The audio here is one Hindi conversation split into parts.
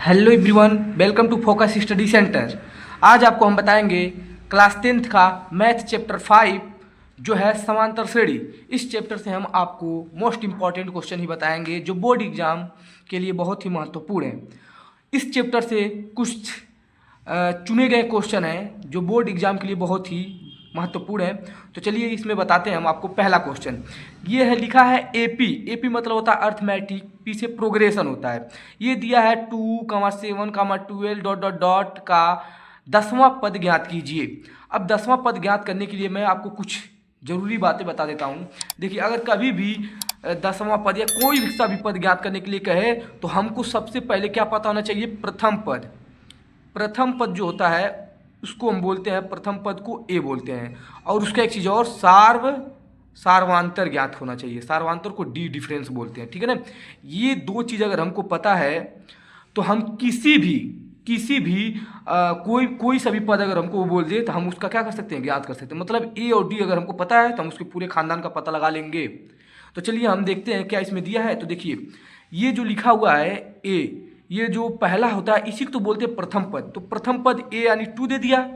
Hello everyone, welcome to Focus Study Centre. आज आपको हम बताएंगे क्लास 10th का मैथ चैप्टर 5 जो है समांतर श्रेणी। इस चैप्टर से हम आपको मोस्ट इम्पॉर्टेंट क्वेश्चन ही बताएंगे जो बोर्ड एग्जाम के लिए बहुत ही महत्वपूर्ण है। इस चैप्टर से कुछ चुने गए क्वेश्चन हैं जो बोर्ड एग्जाम के लिए बहुत ही महत्वपूर्ण है। तो चलिए इसमें बताते हैं हम आपको। पहला क्वेश्चन ये है, लिखा है एपी। एपी मतलब होता है अर्थमेटिक, पी से प्रोग्रेशन होता है। ये दिया है 2,7,12 डॉट डॉट डॉट का 10वां पद ज्ञात कीजिए। अब 10वां पद ज्ञात करने के लिए मैं आपको कुछ जरूरी बातें बता देता हूँ। देखिए, अगर कभी भी 10वां पद या कोई सा भी पद ज्ञात करने के लिए कहे तो हमको सबसे पहले क्या पता होना चाहिए? प्रथम पद। प्रथम पद जो होता है उसको हम बोलते हैं, प्रथम पद को ए बोलते हैं। और उसका एक चीज़ और, सार्वांतर ज्ञात होना चाहिए। सार्वांतर को डी डिफरेंस बोलते हैं, ठीक है ना। ये दो चीज़ अगर हमको पता है तो हम किसी भी कोई सभी पद अगर हमको बोल दे तो हम उसका क्या कर सकते हैं? ज्ञात कर सकते हैं। मतलब ए और डी अगर हमको पता है तो हम उसके पूरे खानदान का पता लगा लेंगे। तो चलिए हम देखते हैं क्या इसमें दिया है। तो देखिए, ये जो लिखा हुआ है ए, ये जो पहला होता है इसी को तो बोलते हैं प्रथम पद। तो प्रथम पद ए यानी 2 दे दिया।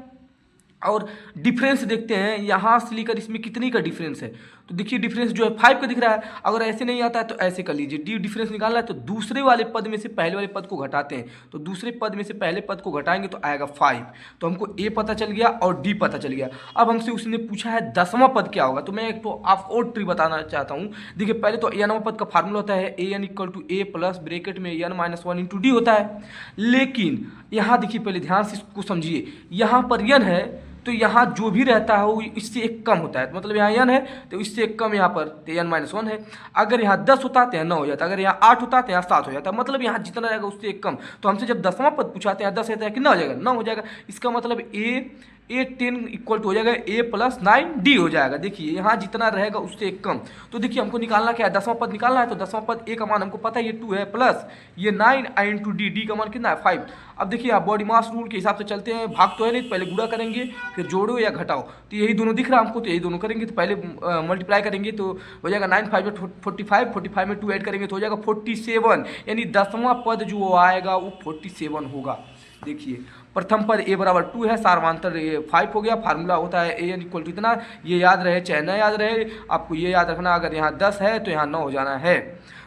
और डिफरेंस देखते हैं यहाँ से लेकर इसमें कितनी का डिफरेंस है। तो देखिए, डिफरेंस जो है 5 का दिख रहा है। अगर ऐसे नहीं आता है तो ऐसे कर लीजिए। डी डिफरेंस निकालना है तो दूसरे वाले पद में से पहले वाले पद को घटाते हैं। तो दूसरे पद में से पहले पद को घटाएंगे तो आएगा 5। तो हमको ए पता चल गया और डी पता चल गया। अब हमसे उसने पूछा है 10वां पद क्या होगा। तो मैं एक तो आपको और ट्रिक बताना चाहता हूँ। देखिए, पहले तो n पद का फार्मूला होता है A N equal to A plus bracket में n-1 इंटू डी होता है। लेकिन यहाँ देखिए, पहले ध्यान से इसको समझिए। यहाँ पर n है तो यहाँ जो भी रहता है वो इससे एक कम होता है। मतलब यहाँ n है तो इससे एक कम यहाँ पर तो n-1 है। अगर यहाँ 10 होता तो यहाँ 9 हो जाता। अगर यहाँ 8 होता तो यहाँ 7 हो जाता। मतलब यहाँ जितना रहेगा उससे एक कम। तो हमसे जब 10वां पद पूछाते हैं 10 रहता है, कितना हो जाएगा? 9 हो जाएगा। इसका मतलब ए 10 इक्वल टू हो जाएगा ए प्लस 9 डी हो जाएगा। देखिए, यहाँ जितना रहेगा उससे एक कम। तो देखिए, हमको निकालना क्या है? 10वां पद निकालना है। तो 10वां पद ए का मान हमको पता है ये 2 है, प्लस ये 9 इंटू डी, डी का मान कितना है? 5। अब देखिए, आप बॉडी मास रूल के हिसाब से चलते हैं। भाग तो है नहीं, तो पहले गुणा करेंगे, फिर जोड़ो या घटाओ। तो यही दोनों दिख रहा है हमको, तो यही दोनों करेंगे। तो पहले मल्टीप्लाई करेंगे तो हो जाएगा 9 5 45, 45 में 2 ऐड करेंगे तो हो जाएगा 47। यानी 10वां पद जो आएगा वो 47 होगा। देखिए, प्रथम पद ए बराबर 2 है, सार्वांतर 5 हो गया। फार्मूला होता है ए एन इक्वल टू इतना। ये याद रहे चाहे न याद रहे, आपको ये याद रखना, अगर यहाँ 10 है तो यहाँ 9 हो जाना है।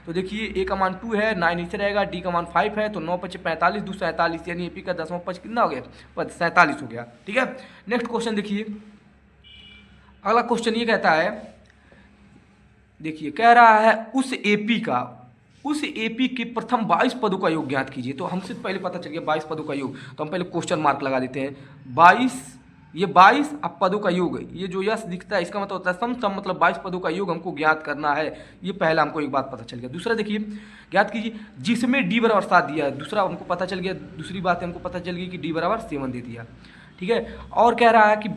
तो देखिए, ए का मान 2 है, 9 नीचे रहेगा, डी का मान 5 है। तो 9 × 5 = 45, 2 47, यानी एपी का 10वां पद कितना हो गया? पद 47 हो गया। ठीक है, नेक्स्ट क्वेश्चन देखिए। अगला क्वेश्चन ये कहता है, देखिए कह रहा है उस एपी के प्रथम 22 पदों का योग ज्ञात कीजिए। तो हमसे पहले पता चल गया 22 पदों का योग। तो हम पहले क्वेश्चन मार्क लगा देते हैं। 22, ये 22 अब पदों का योग है। ये जो यश दिखता है इसका मतलब होता है सम मतलब 22 पदों का योग हमको ज्ञात करना है। ये पहला हमको एक बात पता चल गया। दूसरा देखिए, ज्ञात कीजिए जिसमें डी बराबर 7 दिया है। दूसरा हमको पता चल गया। दूसरी बात हमको पता चल गई कि डी बराबर 7 दे दिया। ठीक है, और कह रहा है कि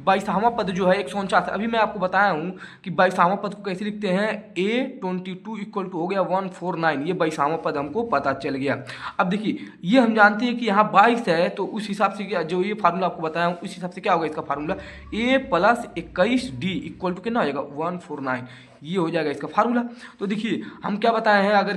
22वां पद जो है 149। अभी मैं आपको बताया हूँ कि 22वां पद को कैसे लिखते हैं। A22 इक्वल टू हो गया 149। ये 22वां पद हमको पता चल गया। अब देखिए, ये हम जानते हैं कि यहाँ 22 है तो उस हिसाब से जो ये फार्मूला आपको बताया हूँ उस हिसाब से क्या होगा इसका formula, A plus 21D equal to कितना हो जाएगा? 149। ये हो जाएगा इसका फार्मूला। तो देखिए, हम क्या बताए हैं, अगर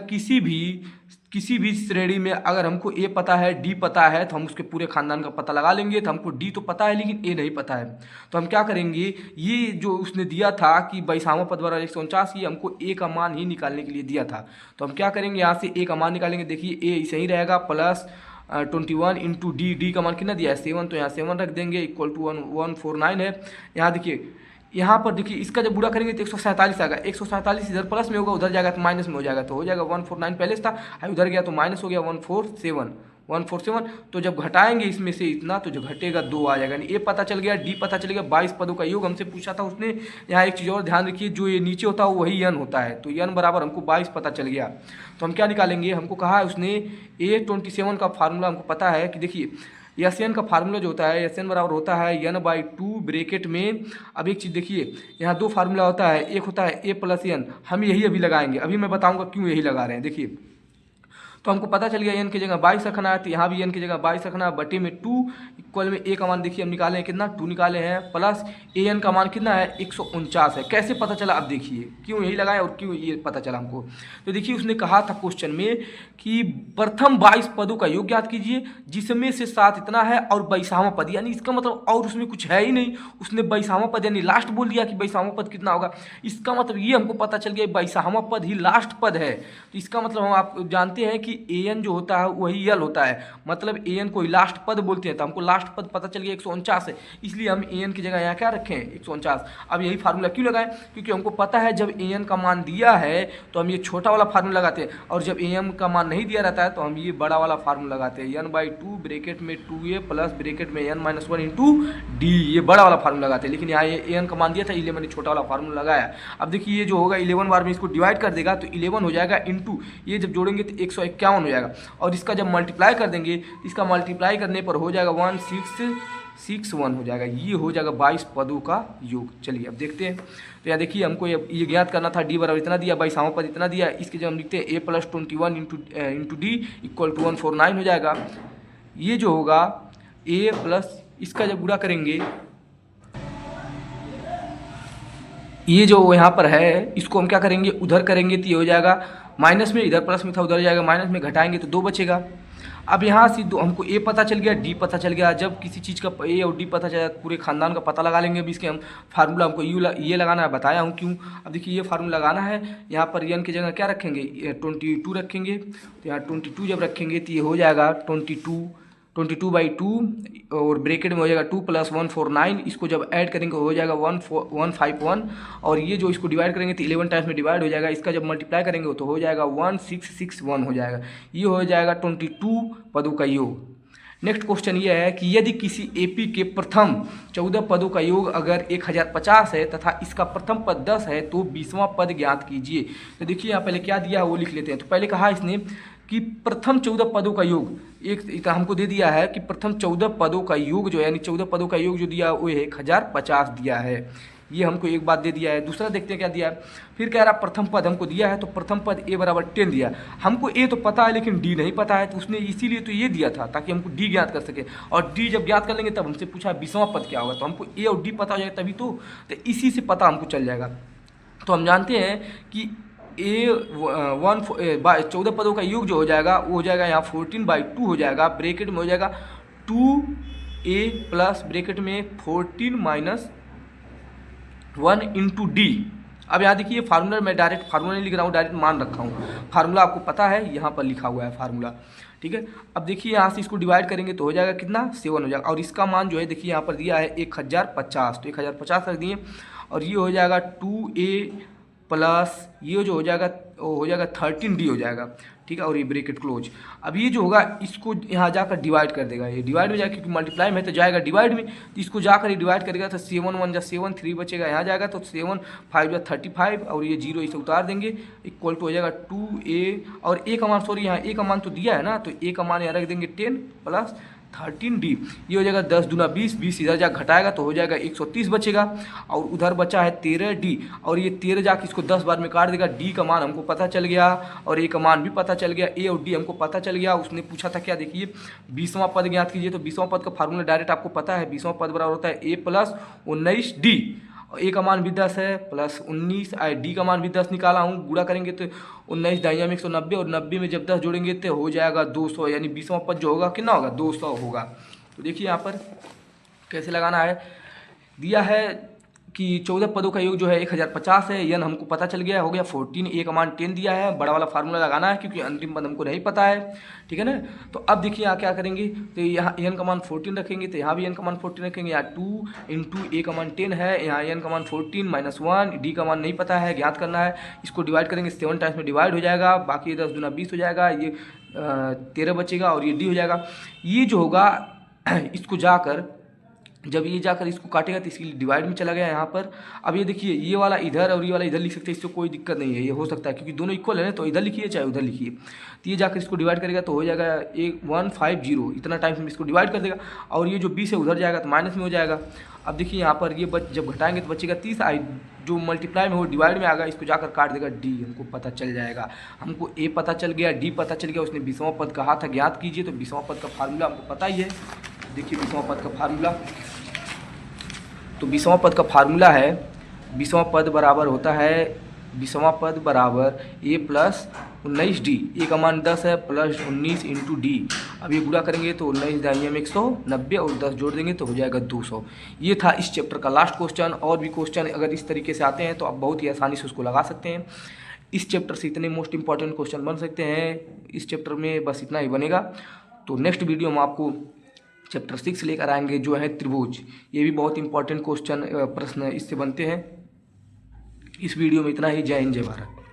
किसी भी श्रेणी में अगर हमको ए पता है, डी पता है, तो हम उसके पूरे खानदान का पता लगा लेंगे। तो हमको डी तो पता है लेकिन ए नहीं पता है। तो हम क्या करेंगे, ये जो उसने दिया था कि 22वां पद बराबर 149, ये हमको ए का मान ही निकालने के लिए दिया था। तो हम क्या करेंगे, यहाँ से ए का मान निकालेंगे। देखिए, ए सही रहेगा, प्लस 21 इंटू डी, डी का मान कितना दिया है? 7। तो यहाँ 7 रख देंगे, इक्वल टू 149 है। यहाँ देखिए, यहाँ पर देखिए, इसका जब बुरा करेंगे तो 147 आएगा। 147 इधर प्लस में होगा, उधर जाएगा तो माइनस में हो जाएगा। तो हो जाएगा 149 पहले से था, उधर गया तो माइनस हो गया 147। तो जब घटाएंगे इसमें से इतना तो जो घटेगा 2 आ जाएगा। यानी ए पता चल गया, डी पता चल गया, 22 पदों का योग हमसे पूछा था उसने। यहाँ एक चीज़ और ध्यान रखिए, जो ये नीचे होता है वही n होता है। तो n बराबर हमको 22 पता चल गया। तो हम क्या निकालेंगे, हमको कहा है उसने A27 का फार्मूला हमको पता है कि देखिए, एस एन का फार्मूला जो होता है, एस एन बराबर होता है n/2 ब्रेकेट में। अब एक चीज़ देखिए, यहाँ 2 फार्मूला होता है, एक होता है a प्लस n। हम यही अभी लगाएंगे, अभी मैं बताऊंगा क्यों यही लगा रहे हैं। देखिए, तो हमको पता चल गया एन की जगह 22 रखना है, तो यहाँ भी एन की जगह 22 रखना है, बटे में 2 इक्वल में ए का मान देखिए हम निकाले हैं कितना 2 निकाले हैं, प्लस ए एन का मान कितना है 149 है। कैसे पता चला अब देखिए, क्यों यही लगाए और क्यों ये पता चला हमको। तो देखिए उसने कहा था क्वेश्चन में कि प्रथम 22 पदों का योग ज्ञात कीजिए जिसमें से 7 इतना है और 22वां पद, यानी इसका मतलब और उसमें कुछ है ही नहीं, उसने 22वां पद यानी लास्ट बोल दिया कि 22वां पद कितना होगा। इसका मतलब ये हमको पता चल गया 22वां पद ही लास्ट पद है। तो इसका मतलब हम आप जानते हैं कि ए एन जो होता है वही यल होता है, मतलब ए एन को लास्ट पद बोलते हैं। तो हमको लास्ट पद पता चल गया 149 है, इसलिए हम ए एन की जगह यहाँ क्या रखें 149। अब यही फार्मूला क्यों लगाएं, क्योंकि हमको पता है जब ए एन का मान दिया है तो हम ये छोटा वाला फार्मूला लगाते हैं, और जब ए एन का मान नहीं दिया रहता है तो हम ये बड़ा वाला फार्मूला लगाते हैं, n/2 ब्रैकेट में 2a प्लस ब्रैकेट में n-1 इंटू डी, ये बड़ा वाला फार्मूला लगाते हैं। लेकिन यहाँ ये ए एन का मान दिया था इसलिए मैंने छोटा वाला फार्मूला लगाया। अब देखिए ये जो होगा 11 बार में इसको डिवाइड कर देगा तो 11 हो जाएगा, इंटू ये जब जोड़ेंगे तो 151 हो जाएगा, और इसका जब मल्टीप्लाई कर देंगे इसका मल्टीप्लाई करने पर हो जाएगा 1661 हो जाएगा। ये हो जाएगा 22 पदों का योग। चलिए अब देखते हैं। तो यहाँ देखिए हमको ये ज्ञात करना था डी बराबर इतना दिया, 22वां पद इतना दिया, इसके जब हम लिखते हैं a plus 21 into D equal to 149 हो जाएगा। ये जो होगा a प्लस इसका जब गुणा करेंगे, ये जो यहाँ पर है इसको हम क्या करेंगे उधर करेंगे तो ये हो जाएगा माइनस में, इधर प्लस में था उधर जाएगा माइनस में, घटाएंगे तो 2 बचेगा। अब यहाँ से हमको ए पता चल गया, डी पता चल गया। जब किसी चीज़ का ए और डी पता चला पूरे खानदान का पता लगा लेंगे। अभी इसके हम फार्मूला हमको ये लगाना है, बताया हूँ क्यों। अब देखिए ये फार्मूला लगाना है, यहाँ पर एन की जगह क्या रखेंगे 22 रखेंगे, तो यहाँ 22 जब रखेंगे तो ये हो जाएगा 22/2 और ब्रैकेट में हो जाएगा 2 प्लस 149, इसको जब ऐड करेंगे हो जाएगा 151, और ये जो इसको डिवाइड करेंगे तो 11 टाइम्स में डिवाइड हो जाएगा, इसका जब मल्टीप्लाई करेंगे तो हो जाएगा 1661 हो जाएगा। ये हो जाएगा 22 पदों का योग। नेक्स्ट क्वेश्चन ये है कि यदि किसी एपी के प्रथम 14 पदों का योग अगर 1050 है तथा इसका प्रथम पद 10 है तो 20वां पद ज्ञात कीजिए। तो देखिए यहाँ पहले क्या दिया है वो लिख लेते हैं। तो पहले कहा इसने कि प्रथम 14 पदों का योग, एक हमको दे दिया है कि प्रथम 14 पदों का योग जो है यानी 14 पदों का योग जो दिया वो 1050 दिया है, ये हमको एक बात दे दिया है। दूसरा देखते हैं क्या दिया है, फिर कह रहा प्रथम पद हमको दिया है, तो प्रथम पद a बराबर 10 दिया। हमको a तो पता है लेकिन d नहीं पता है, तो उसने इसीलिए तो ये दिया था ताकि हमको d ज्ञात कर सके, और d जब ज्ञात कर लेंगे तब हमसे पूछा 20वां पद क्या होगा, तो हमको a और d पता हो जाएगा तभी तो इसी से पता हमको चल जाएगा। तो हम जानते हैं कि 14 पदों का योग जो हो जाएगा वो हो जाएगा यहाँ 14/2 हो जाएगा, ब्रैकेट में हो जाएगा 2a प्लस ब्रैकेट में 14 माइनस 1 इंटू डी। अब यहाँ देखिए फार्मूला मैं डायरेक्ट फार्मूला नहीं लिख रहा हूँ, डायरेक्ट मान रखा हूँ, फार्मूला आपको पता है यहाँ पर लिखा हुआ है फार्मूला, ठीक है। अब देखिए यहाँ से इसको डिवाइड करेंगे तो हो जाएगा कितना 7 हो जाएगा, और इसका मान जो है देखिए यहाँ पर दिया है 1050, तो 1050 रख दिए, और ये हो जाएगा 2a प्लस ये जो हो जाएगा 13d हो जाएगा, ठीक है, और ये ब्रैकेट क्लोज। अब ये जो होगा इसको यहाँ जाकर डिवाइड कर देगा, ये डिवाइड हो जाएगा क्योंकि मल्टीप्लाई में तो जाएगा डिवाइड में, तो इसको जाकर ये डिवाइड करेगा तो 7 1 जा 7 3 बचेगा, यहाँ जाएगा तो 7 5 जा 35, और ये 0 इसे उतार देंगे, इक्वल टू हो जाएगा 2a, और a का मान सॉरी यहाँ a का मान तो दिया है ना, तो a का मान यहाँ रख देंगे 10 प्लस 13d, ये हो जाएगा 10 दूना 20, 20 इधर जा घटाएगा तो हो जाएगा 130 बचेगा, और उधर बचा है 13d, और ये 13 जाके इसको 10 बार में काट देगा। d का मान हमको पता चल गया और a का मान भी पता चल गया, a और d हमको पता चल गया। उसने पूछा था क्या, देखिए 20वां पद ज्ञात कीजिए, तो 20वां पद का फार्मूला डायरेक्ट आपको पता है, 20वां पद बराबर होता है a प्लस 19d, a का मान भी 10 है प्लस 19, डी का मान भी 10 निकाला हूँ, गुणा करेंगे तो 19 दाइया में 190, और 90 में जब 10 जोड़ेंगे तो हो जाएगा 200, यानी 20वां पद जो होगा कितना होगा 200 होगा। तो देखिए यहाँ पर कैसे लगाना है, दिया है कि 14 पदों का योग जो है 1050 है, यन हमको पता चल गया, हो गया 14, a का मान 10 दिया है, बड़ा वाला फार्मूला लगाना है क्योंकि अंतिम पद हमको नहीं पता है, ठीक है ना। तो अब देखिए यहाँ क्या करेंगे, तो यहाँ n का मान 14 रखेंगे, तो यहाँ भी n का मान 14 रखेंगे, यहाँ 2 इंटू a का मान 10 है, यहाँ n का मान 14 माइनस 1, d का मान नहीं पता है ज्ञात करना है, इसको डिवाइड करेंगे 7 टाइम्स में डिवाइड हो जाएगा, बाकी 10 दूना 20 हो जाएगा, ये 13 बचेगा, और ये d हो जाएगा। ये जो होगा इसको जाकर जब ये जाकर इसको काटेगा तो इसके लिए डिवाइड में चला गया यहाँ पर। अब ये देखिए ये वाला इधर और ये वाला इधर लिख सकते हैं, इससे कोई दिक्कत नहीं है, ये हो सकता है क्योंकि दोनों इक्वल है ना, तो इधर लिखिए चाहे उधर लिखिए। तो ये जाकर इसको डिवाइड करेगा तो हो जाएगा 150, इतना टाइम में इसको डिवाइड कर देगा। और ये जो 20 है उधर जाएगा तो माइनस में हो जाएगा। अब देखिए यहाँ पर ये जब घटाएंगे तो बचेगा 30, जो मल्टीप्लाई में हो डिवाइड में आएगा, इसको जाकर काट देगा डी, हमको पता चल जाएगा। हमको ए पता चल गया, डी पता चल गया, उसने 20वां पद कहा था ज्ञात कीजिए, तो 20वां पद का फार्मूला हमको पता ही है। देखिए 20वां पद का फार्मूला, तो 20वां पद का फार्मूला है, 20वां पद बराबर होता है, 20वां पद बराबर ए प्लस 19 डी, ए का मान 10 है प्लस 19 इंटू डी। अब ये गुणा करेंगे तो 19 दाइए में 190 और 10 जोड़ देंगे तो हो जाएगा 200। ये था इस चैप्टर का लास्ट क्वेश्चन। और भी क्वेश्चन अगर इस तरीके से आते हैं तो आप बहुत ही आसानी से उसको लगा सकते हैं। इस चैप्टर से इतने मोस्ट इंपॉर्टेंट क्वेश्चन बन सकते हैं, इस चैप्टर में बस इतना ही बनेगा। तो नेक्स्ट वीडियो में आपको चैप्टर 6 लेकर आएंगे जो है त्रिभुज। ये भी बहुत इंपॉर्टेंट क्वेश्चन प्रश्न इससे बनते हैं। इस वीडियो में इतना ही। जय हिंद जय भारत।